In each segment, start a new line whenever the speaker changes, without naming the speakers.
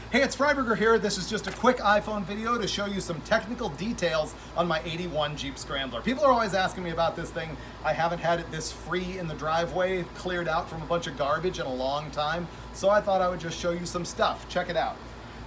Hey, it's Freiburger here. This is just a quick iPhone video to show you some technical details on my 81 Jeep Scrambler. People are always asking me about this thing. I haven't had it this free in the driveway, cleared out from a bunch of garbage in a long time, so I thought I would just show you some stuff. Check it out.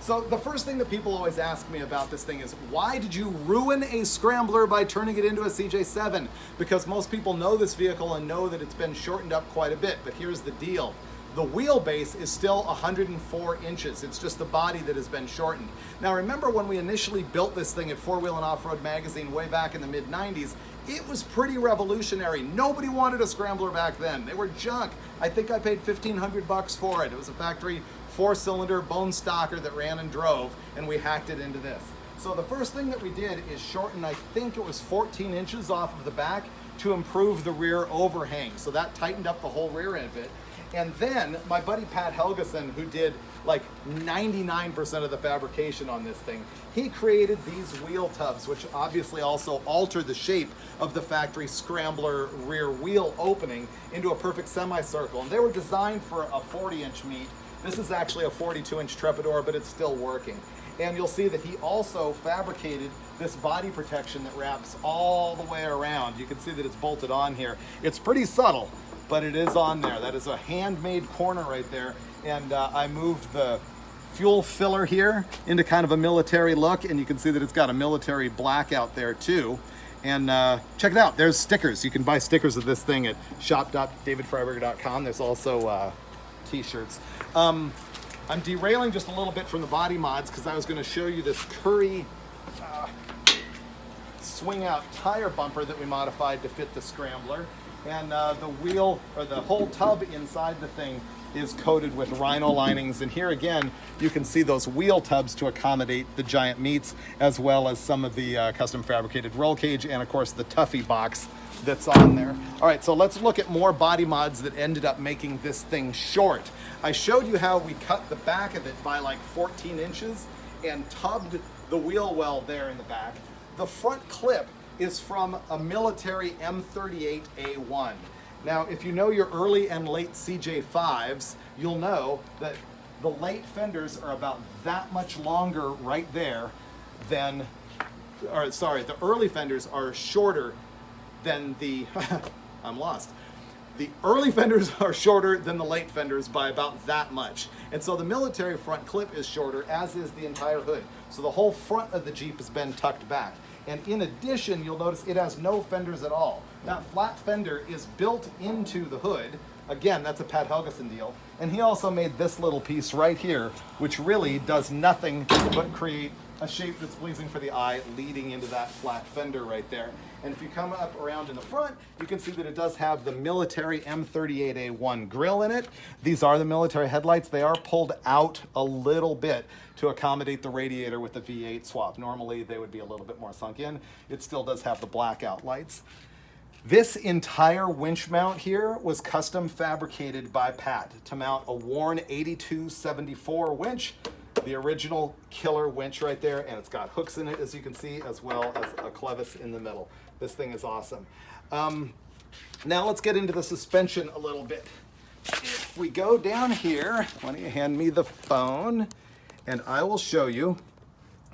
So the first thing that people always ask me about this thing is, why did you ruin a Scrambler by turning it into a CJ7? Because most people know this vehicle and know that it's been shortened up quite a bit, but here's the deal. The wheelbase is still 104 inches. It's just the body that has been shortened. Now remember when we initially built this thing at Four Wheel and Off-Road Magazine way back in the mid-90s, it was pretty revolutionary. Nobody wanted a Scrambler back then. They were junk. I think I paid 1,500 bucks for it. It was a factory 4-cylinder bone stocker that ran and drove, and we hacked it into this. So the first thing that we did is shorten, I think it was 14 inches off of the back to improve the rear overhang. So that tightened up the whole rear end of it. And then my buddy Pat Helgeson, who did like 99% of the fabrication on this thing, he created these wheel tubs, which obviously also alter the shape of the factory Scrambler rear wheel opening into a perfect semicircle. And they were designed for a 40-inch meet. This is actually a 42-inch Trepador, but it's still working. And you'll see that he also fabricated this body protection that wraps all the way around. You can see that it's bolted on here. It's pretty subtle, but it is on there. That is a handmade corner right there. And I moved the fuel filler here into kind of a military look, and you can see that it's got a military black out there too. And check it out, there's stickers. You can buy stickers of this thing at shop.davidfreiburger.com. There's also t-shirts. I'm derailing just a little bit from the body mods because I was going to show you this Curry swing out tire bumper that we modified to fit the Scrambler. And the wheel, or the whole tub inside the thing, is coated with rhino linings. And here again, you can see those wheel tubs to accommodate the giant meats, as well as some of the custom fabricated roll cage, and of course the Tuffy box that's on there. All right, so let's look at more body mods that ended up making this thing short. I showed you how we cut the back of it by like 14 inches and tubbed the wheel well there in the back. The front clip is from a military M38A1. Now, if you know your early and late CJ5s, you'll know that the late fenders are about that much longer right there than, or sorry, the early fenders are shorter than the, I'm lost. The early fenders are shorter than the late fenders by about that much. And so the military front clip is shorter, as is the entire hood. So the whole front of the Jeep has been tucked back. And in addition, you'll notice it has no fenders at all. That flat fender is built into the hood. Again, that's a Pat Helgeson deal. And he also made this little piece right here, which really does nothing but create a shape that's pleasing for the eye leading into that flat fender right there. And if you come up around in the front, you can see that it does have the military M38A1 grille in it. These are the military headlights. They are pulled out a little bit to accommodate the radiator with the V8 swap. Normally they would be a little bit more sunk in. It still does have the blackout lights. This entire winch mount here was custom fabricated by Pat to mount a worn 8274 winch, the original killer winch right there, and it's got hooks in it, as you can see, as well as a clevis in the middle. This thing is awesome. Now let's get into the suspension a little bit. If we go down here, why don't you hand me the phone, and I will show you,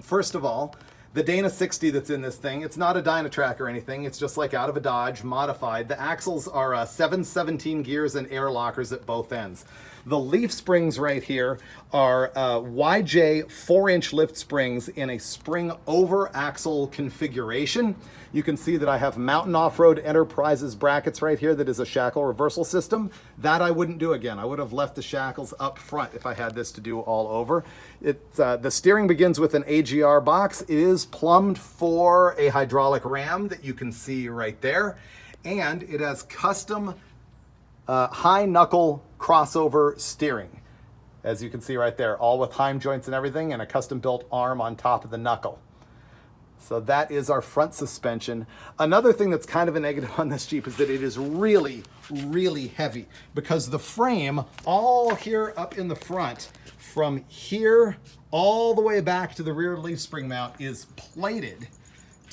first of all, the Dana 60 that's in this thing. It's not a Dynatrack or anything. It's just like out of a Dodge, modified. The axles are 7/17 gears and air lockers at both ends. The leaf springs right here are YJ 4-inch lift springs in a spring over axle configuration. You can see that I have Mountain Off-Road Enterprises brackets right here that is a shackle reversal system. That I wouldn't do again. I would have left the shackles up front if I had this to do all over. The steering begins with an AGR box. It is plumbed for a hydraulic ram that you can see right there. And it has custom high knuckle crossover steering, as you can see right there, all with Heim joints and everything, and a custom built arm on top of the knuckle. So that is our front suspension. Another thing that's kind of a negative on this Jeep is that it is really, really heavy, because the frame all here up in the front, from here all the way back to the rear leaf spring mount, is plated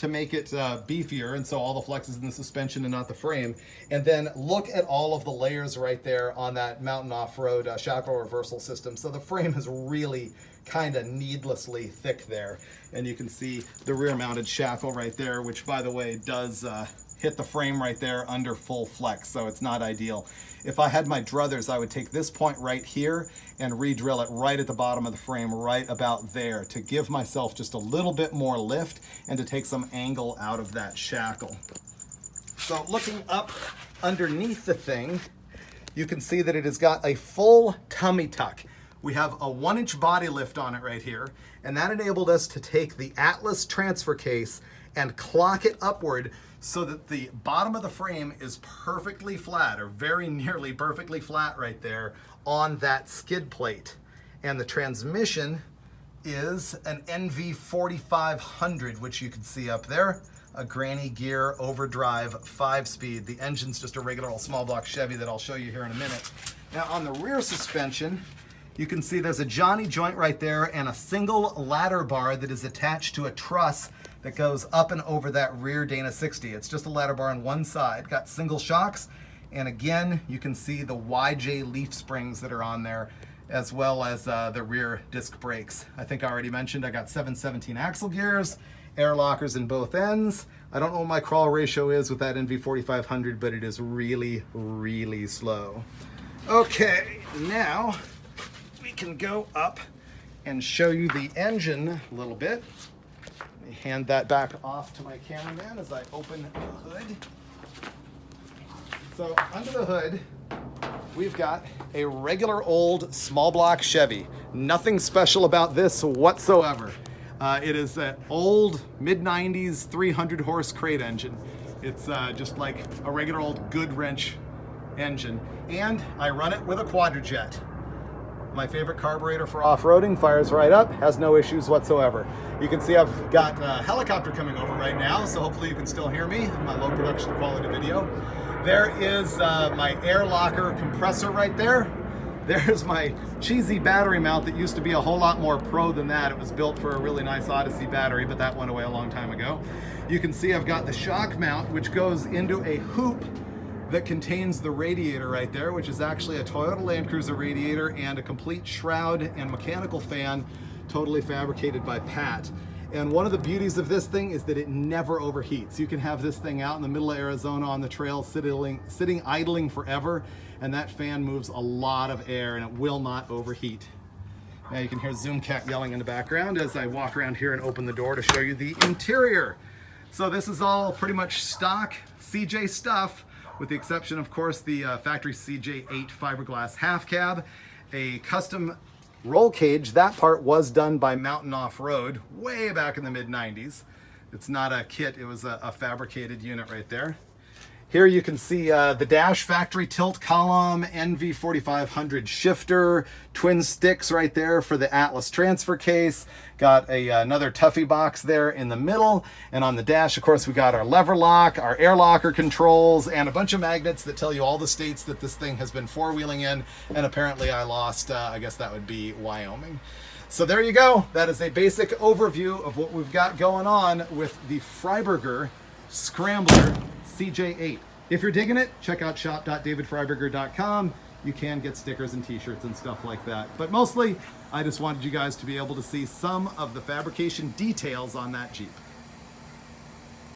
to make it beefier, and so all the flex is in the suspension and not the frame. And then look at all of the layers right there on that mountain off-road shackle reversal system. So the frame is really kind of needlessly thick there. And you can see the rear mounted shackle right there, which by the way does hit the frame right there under full flex, so it's not ideal. If I had my druthers, I would take this point right here and re-drill it right at the bottom of the frame, right about there, to give myself just a little bit more lift and to take some angle out of that shackle. So looking up underneath the thing, you can see that it has got a full tummy tuck. We have a 1-inch body lift on it right here, and that enabled us to take the Atlas transfer case and clock it upward so that the bottom of the frame is perfectly flat, or very nearly perfectly flat right there on that skid plate. And the transmission is an NV4500, which you can see up there, a granny gear overdrive 5-speed. The engine's just a regular old small block Chevy that I'll show you here in a minute. Now on the rear suspension, you can see there's a Johnny joint right there and a single ladder bar that is attached to a truss that goes up and over that rear Dana 60. It's just a ladder bar on one side. Got single shocks, and again, you can see the YJ leaf springs that are on there, as well as the rear disc brakes. I think I already mentioned I got 717 axle gears, air lockers in both ends. I don't know what my crawl ratio is with that NV4500, but it is really, really slow. Okay, now we can go up and show you the engine a little bit. Let me hand that back off to my cameraman as I open the hood. So under the hood, we've got a regular old small block Chevy. Nothing special about this whatsoever. It is an old mid-90s 300 horse crate engine. It's just like a regular old good wrench engine. And I run it with a quadrajet. My favorite carburetor for off-roading, fires right up, has no issues whatsoever. You can see I've got a helicopter coming over right now, so hopefully you can still hear me in my low production quality video. There is my air locker compressor right there. There's my cheesy battery mount that used to be a whole lot more pro than that. It was built for a really nice Odyssey battery, but that went away a long time ago. You can see I've got the shock mount, which goes into a hoop that contains the radiator right there, which is actually a Toyota Land Cruiser radiator and a complete shroud and mechanical fan, totally fabricated by Pat. And one of the beauties of this thing is that it never overheats. You can have this thing out in the middle of Arizona on the trail sitting idling forever, and that fan moves a lot of air and it will not overheat. Now you can hear Zoomcat yelling in the background as I walk around here and open the door to show you the interior. So this is all pretty much stock CJ stuff, with the exception, of course, the factory CJ8 fiberglass half cab, a custom roll cage. That part was done by Mountain Off-Road way back in the mid-90s. It's not a kit, it was a fabricated unit right there. Here you can see the dash factory tilt column, NV4500 shifter, twin sticks right there for the Atlas transfer case. Got another Tuffy box there in the middle. And on the dash, of course, we got our lever lock, our air locker controls, and a bunch of magnets that tell you all the states that this thing has been four-wheeling in. And apparently I lost, I guess that would be Wyoming. So there you go. That is a basic overview of what we've got going on with the Freiburger Scrambler CJ8. If you're digging it, check out shop.davidfreiburger.com. You can get stickers and t-shirts and stuff like that. But mostly, I just wanted you guys to be able to see some of the fabrication details on that Jeep.